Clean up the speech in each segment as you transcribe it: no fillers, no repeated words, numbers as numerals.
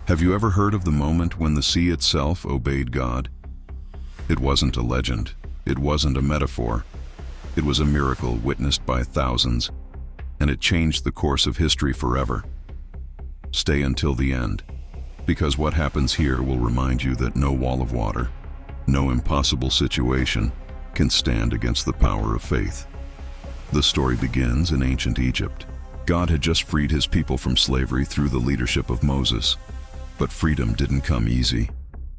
Have you ever heard of the moment when the sea itself obeyed God? It wasn't a legend. It wasn't a metaphor. It was a miracle witnessed by thousands, and it changed the course of history forever. Stay until the end, because what happens here will remind you that no wall of water, no impossible situation can stand against the power of faith. The story begins in ancient Egypt. God had just freed his people from slavery through the leadership of Moses. But freedom didn't come easy.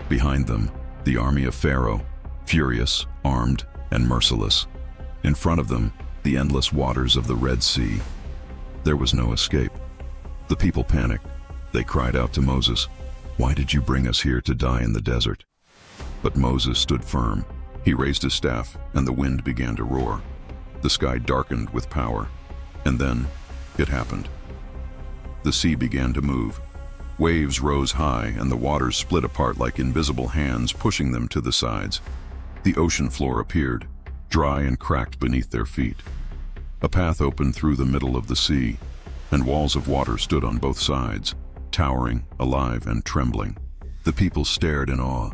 Behind them, the army of Pharaoh, furious, armed, and merciless. In front of them, the endless waters of the Red Sea. There was no escape. The people panicked. They cried out to Moses, "Why did you bring us here to die in the desert?" But Moses stood firm. He raised his staff, and the wind began to roar. The sky darkened with power. And then, it happened. The sea began to move. Waves rose high, and the waters split apart like invisible hands pushing them to the sides. The ocean floor appeared, dry and cracked beneath their feet. A path opened through the middle of the sea, and walls of water stood on both sides, towering, alive, and trembling. The people stared in awe.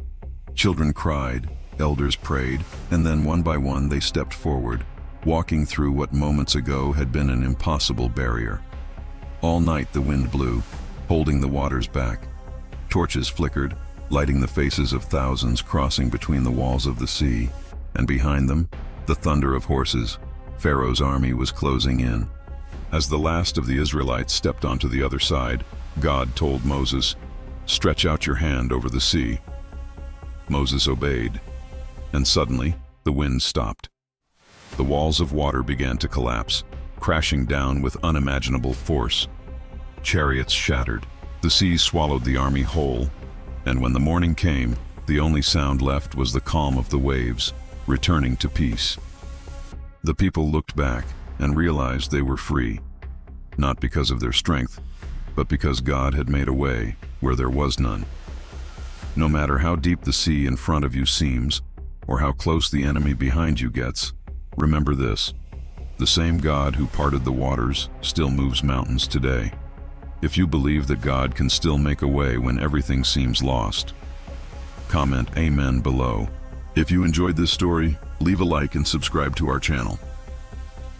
Children cried, elders prayed, and then one by one they stepped forward, walking through what moments ago had been an impossible barrier. All night the wind blew, holding the waters back. Torches flickered, lighting the faces of thousands crossing between the walls of the sea, and behind them, the thunder of horses. Pharaoh's army was closing in. As the last of the Israelites stepped onto the other side, God told Moses, "Stretch out your hand over the sea." Moses obeyed, and suddenly the wind stopped. The walls of water began to collapse, crashing down with unimaginable force. Chariots shattered, the sea swallowed the army whole, and when the morning came, the only sound left was the calm of the waves, returning to peace. The people looked back and realized they were free, not because of their strength, but because God had made a way where there was none. No matter how deep the sea in front of you seems, or how close the enemy behind you gets, remember this: the same God who parted the waters still moves mountains today. If you believe that God can still make a way when everything seems lost, comment Amen below. If you enjoyed this story, leave a like and subscribe to our channel.